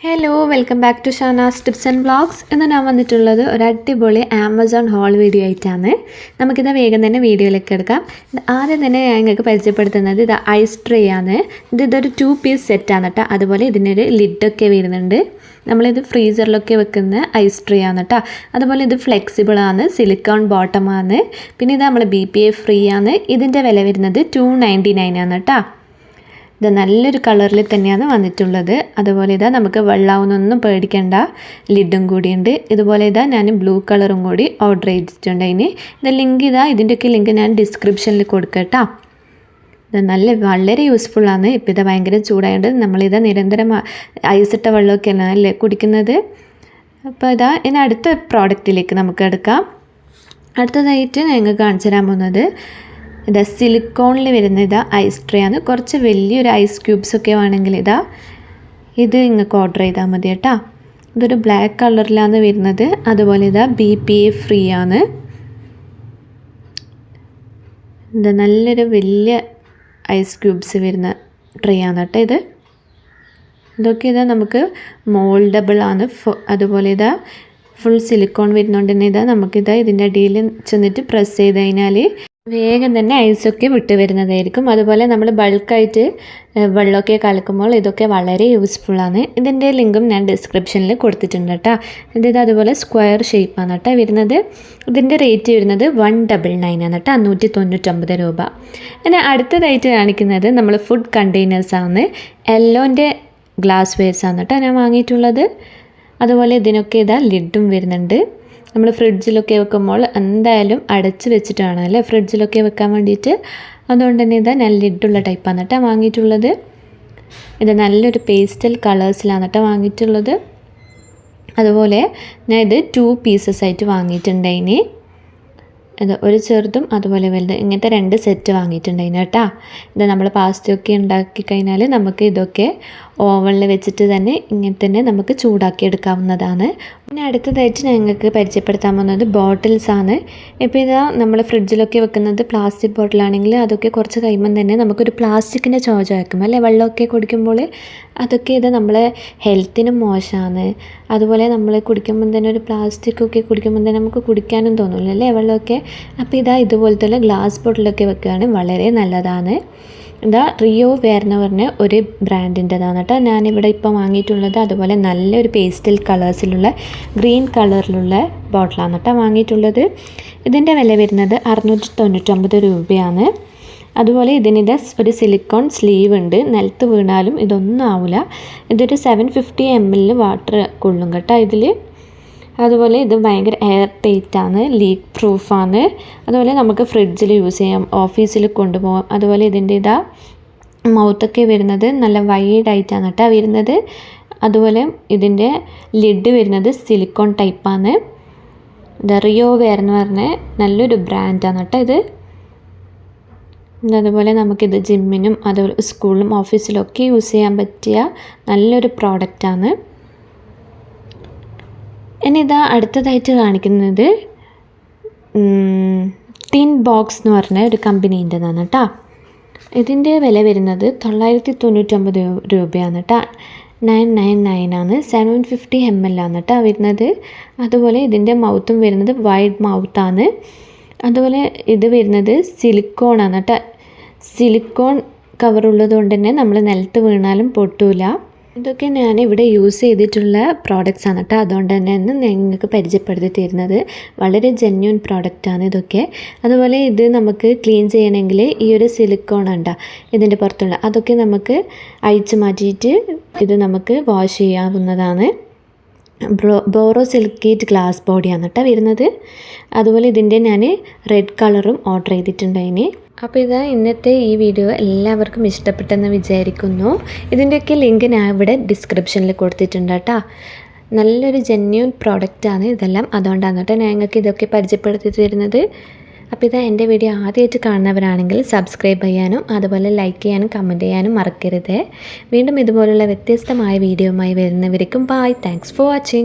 Hello welcome back to Shanas tips and vlogs. ഇന്ന് ഞാൻ വന്നിട്ടുള്ളത് ഒരു അടിപൊളി ആമസോൺ ഹോൾ വീഡിയോ ആയിട്ടാണ്. നമുക്കിത് വേഗം തന്നെ വീഡിയോയിലേക്ക് എടുക്കാം. ആദ്യം തന്നെ ഞാൻ നിങ്ങൾക്ക് പരിചയപ്പെടുത്തുന്നത് ഇത് ഐസ് ട്രേ ആണ്. ഇതൊരു 2 പീസ് സെറ്റാണ് കേട്ടോ. അതുപോലെ ഇതിനൊരു ലിഡൊക്കെ വരുന്നുണ്ട്. നമ്മളിത് ഫ്രീസറിലൊക്കെ വെക്കുന്ന ഐസ് ട്രേ ആണ് കേട്ടോ. അതുപോലെ ഇത് ഫ്ലെക്സിബിൾ ആണ്, സിലിക്കോൺ ബോട്ടം ആണ്. പിന്നെ ഇത് നമ്മൾ BPA ഫ്രീ ആണ്. ഇതിൻ്റെ വില വരുന്നത് 299 ആണ് കേട്ടോ. ഇത് നല്ലൊരു കളറിൽ തന്നെയാണ് വന്നിട്ടുള്ളത്. അതുപോലെ ഇതാ നമുക്ക് വെള്ളാവുന്നൊന്നും പേടിക്കേണ്ട ലിഡും കൂടിയുണ്ട്. ഇതുപോലെ ഇതാ ഞാൻ ബ്ലൂ കളറും കൂടി ഓർഡർ ചെയ്തിട്ടുണ്ട്. ഇത് ലിങ്ക് ഇതിൻ്റെയൊക്കെ ലിങ്ക് ഞാൻ ഡിസ്ക്രിപ്ഷനിൽ കൊടുക്കട്ടോ. ഇത് വളരെ യൂസ്ഫുള്ളാണ്. ഇപ്പോൾ ഇത് ഭയങ്കര ചൂടായതുകൊണ്ട് നമ്മളിത് നിരന്തരം ഐസിട്ട വെള്ളമൊക്കെയാണ് അല്ലേ കുടിക്കുന്നത്. അപ്പോൾ ഇനി അടുത്ത പ്രോഡക്റ്റിലേക്ക് നമുക്ക് എടുക്കാം. അടുത്തതായിട്ട് ഞങ്ങൾക്ക് കാണിച്ചു തരാൻ പോകുന്നത് സിലിക്കോണിൽ വരുന്ന ഐസ് ട്രേ ആണ്. കുറച്ച് വലിയൊരു ഐസ് ക്യൂബ്സൊക്കെ വേണമെങ്കിൽ ഇത് നിങ്ങൾക്ക് ഓർഡർ ചെയ്താൽ മതി കേട്ടോ. ഇതൊരു ബ്ലാക്ക് കളറിലാണ് വരുന്നത്. അതുപോലെ BPA ഫ്രീ ആണ്. നല്ലൊരു വലിയ ഐസ് ക്യൂബ്സ് വരുന്ന ട്രേ ആണ് കേട്ടോ. ഇതൊക്കെ നമുക്ക് മോൾഡബിൾ ആണ്. അതുപോലെ ഫുൾ സിലിക്കോൺ വരുന്നതുകൊണ്ട് തന്നെ നമുക്കിത് ഇതിൻ്റെ അടിയിൽ ചെന്നിട്ട് പ്രസ് ചെയ്ത് കഴിഞ്ഞാൽ വേഗം തന്നെ ഐസൊക്കെ വിട്ട് വരുന്നതായിരിക്കും. അതുപോലെ നമ്മൾ ബൾക്കായിട്ട് വെള്ളമൊക്കെ കലക്കുമ്പോൾ ഇതൊക്കെ വളരെ യൂസ്ഫുള്ളാണ്. ഇതിൻ്റെ ലിങ്കും ഞാൻ ഡിസ്ക്രിപ്ഷനിൽ കൊടുത്തിട്ടുണ്ട് കേട്ടോ. അതുപോലെ സ്ക്വയർ ഷേപ്പാണ് കേട്ടോ വരുന്നത്. ഇതിൻ്റെ റേറ്റ് വരുന്നത് 199 ആണ് കേട്ടോ, 199 രൂപ. പിന്നെ അടുത്തതായിട്ട് കാണിക്കുന്നത് നമ്മൾ ഫുഡ് കണ്ടെയ്നേഴ്സാണ്. യെല്ലോൻ്റെ ഗ്ലാസ് വെയർസാണ് കേട്ടോ ഞാൻ വാങ്ങിയിട്ടുള്ളത്. അതുപോലെ ഇതിനൊക്കെ ലിഡും വരുന്നുണ്ട്. നമ്മൾ ഫ്രിഡ്ജിലൊക്കെ വെക്കുമ്പോൾ എന്തായാലും അടച്ച് വെച്ചിട്ടാണ് അല്ലേ ഫ്രിഡ്ജിലൊക്കെ വെക്കാൻ വേണ്ടിയിട്ട്. അതുകൊണ്ട് തന്നെ ഞാൻ ലിഡുള്ള ടൈപ്പാണ് കേട്ടോ വാങ്ങിയിട്ടുള്ളത്. ഇത് നല്ലൊരു പേസ്റ്റൽ കളേഴ്സിലാണ് കേട്ടോ വാങ്ങിയിട്ടുള്ളത്. അതുപോലെ ഞാൻ ഇത് 2 പീസസ് ആയിട്ട് വാങ്ങിയിട്ടുണ്ടായിന്. ഒരു ചെറുതും അതുപോലെ വലുത്, ഇങ്ങനത്തെ 2 സെറ്റ് വാങ്ങിയിട്ടുണ്ടായിന് കേട്ടോ. ഇത് നമ്മൾ പാസ്തയൊക്കെ ഉണ്ടാക്കി കഴിഞ്ഞാൽ നമുക്ക് ഇതൊക്കെ ഓവനിൽ വെച്ചിട്ട് തന്നെ ഇങ്ങനെ തന്നെ നമുക്ക് ചൂടാക്കി എടുക്കാവുന്നതാണ്. പിന്നെ അടുത്തതായിട്ട് ഞങ്ങൾക്ക് പരിചയപ്പെടുത്താൻ പോകുന്നത് ബോട്ടിൽസാണ്. ഇപ്പോൾ നമ്മൾ ഫ്രിഡ്ജിലൊക്കെ വെക്കുന്നത് പ്ലാസ്റ്റിക് ബോട്ടിലാണെങ്കിൽ അതൊക്കെ കുറച്ച് കഴിയുമ്പം തന്നെ നമുക്കൊരു പ്ലാസ്റ്റിക്കിൻ്റെ ചോജ വയ്ക്കും അല്ലേ വെള്ളമൊക്കെ കുടിക്കുമ്പോൾ. അതൊക്കെ നമ്മളെ ഹെൽത്തിനും മോശമാണ്. അതുപോലെ നമ്മൾ കുടിക്കുമ്പം തന്നെ ഒരു പ്ലാസ്റ്റിക്കൊക്കെ കുടിക്കുമ്പം തന്നെ നമുക്ക് കുടിക്കാനും തോന്നില്ല അല്ലേ വെള്ളമൊക്കെ. അപ്പോൾ ഇതുപോലത്തെ ഗ്ലാസ് ബോട്ടിലൊക്കെ വെക്കുകയാണ് വളരെ നല്ലതാണ്. റിയോ വെയർ എന്ന് പറഞ്ഞ ഒരു ബ്രാൻഡിൻ്റെതാണ് കേട്ടോ ഞാനിവിടെ ഇപ്പോൾ വാങ്ങിയിട്ടുള്ളത്. അതുപോലെ നല്ലൊരു പേസ്റ്റൽ കളേഴ്സിലുള്ള ഗ്രീൻ കളറിലുള്ള ബോട്ടിലാണ് കേട്ടോ വാങ്ങിയിട്ടുള്ളത്. ഇതിൻ്റെ വില വരുന്നത് 699 രൂപയാണ്. അതുപോലെ ഒരു സിലിക്കോൺ സ്ലീവ് ഉണ്ട്. നിലത്ത് വീണാലും ഇതൊന്നും ആവില്ല. ഇതൊരു 750 ml വാട്ടർ കൊള്ളും കേട്ടോ ഇതിൽ. അതുപോലെ ഇത് ഭയങ്കര എയർ ടൈറ്റാണ്, ലീക്ക് പ്രൂഫാണ്. അതുപോലെ നമുക്ക് ഫ്രിഡ്ജിൽ യൂസ് ചെയ്യാം, ഓഫീസിൽ കൊണ്ടുപോകാം. അതുപോലെ ഇതിൻ്റെ മൗത്തൊക്കെ വരുന്നത് നല്ല വൈഡായിട്ടാണ് കേട്ടോ വരുന്നത്. അതുപോലെ ഇതിൻ്റെ ലിഡ് വരുന്നത് സിലിക്കോൺ ടൈപ്പാണ്. റിയോ വെയർ എന്ന് പറഞ്ഞ നല്ലൊരു ബ്രാൻഡാണ് കേട്ടോ അതുപോലെ നമുക്കിത് ജിമ്മിനും അതുപോലെ സ്കൂളിലും ഓഫീസിലൊക്കെ യൂസ് ചെയ്യാൻ പറ്റിയ നല്ലൊരു പ്രോഡക്റ്റാണ്. ഇനി അടുത്തതായിട്ട് കാണിക്കുന്നത് ടിൻ ബോക്സ് എന്ന് പറഞ്ഞ ഒരു കമ്പനീൻ്റെതാണ് കേട്ടോ. ഇതിൻ്റെ വില വരുന്നത് 999 രൂപയാണ് കേട്ടോ. 999 ആണ്. 750 ml ആണ് കേട്ടോ വരുന്നത്. അതുപോലെ ഇതിൻ്റെ മൗത്തും വരുന്നത് വൈഡ് മൗത്താണ്. അതുപോലെ ഇത് വരുന്നത് സിലിക്കോണാണ് കേട്ടോ. സിലിക്കോൺ കവറുള്ളത് കൊണ്ട് തന്നെ നമ്മൾ നിലത്ത് വീണാലും പൊട്ടൂല. ഇതൊക്കെ ഞാനിവിടെ യൂസ് ചെയ്തിട്ടുള്ള പ്രോഡക്റ്റ്സ് ആണ് കേട്ടോ. അതുകൊണ്ട് തന്നെയാണ് നിങ്ങൾക്ക് പരിചയപ്പെടുത്തി തരുന്നത്. വളരെ ജെന്യൂൻ പ്രോഡക്റ്റാണ് ഇതൊക്കെ. അതുപോലെ ഇത് നമുക്ക് ക്ലീൻ ചെയ്യണമെങ്കിൽ ഈ ഒരു സിലിക്കോൺ ഉണ്ടോ ഇതിൻ്റെ പുറത്തുള്ള അതൊക്കെ നമുക്ക് അഴിച്ച് മാറ്റിയിട്ട് ഇത് നമുക്ക് വാഷ് ചെയ്യാവുന്നതാണ്. ബോറോസിലിക്കേറ്റ് ഗ്ലാസ് ബോഡിയാണ് കേട്ടോ വരുന്നത്. അതുപോലെ ഇതിൻ്റെ ഞാൻ റെഡ് കളറും ഓർഡർ ചെയ്തിട്ടുണ്ടായിന്. അപ്പോൾ ഇന്നത്തെ ഈ വീഡിയോ എല്ലാവർക്കും ഇഷ്ടപ്പെട്ടെന്ന് വിചാരിക്കുന്നു. ഇതിൻ്റെയൊക്കെ ലിങ്ക് ഞാൻ ഇവിടെ ഡിസ്ക്രിപ്ഷനിൽ കൊടുത്തിട്ടുണ്ട് കേട്ടോ. നല്ലൊരു ജെന്യൂൻ പ്രോഡക്റ്റാണ് ഇതെല്ലാം. അതുകൊണ്ടാണ് കേട്ടോ ഞങ്ങൾക്ക് ഇതൊക്കെ പരിചയപ്പെടുത്തി തരുന്നത്. അപ്പോൾ എൻ്റെ വീഡിയോ ആദ്യമായിട്ട് കാണുന്നവരാണെങ്കിൽ സബ്സ്ക്രൈബ് ചെയ്യാനും അതുപോലെ ലൈക്ക് ചെയ്യാനും കമൻറ്റ് ചെയ്യാനും മറക്കരുത്. വീണ്ടും ഇതുപോലുള്ള വ്യത്യസ്തമായ വീഡിയോയുമായി വരുന്നവർക്കും ബൈ. Thanks for watching.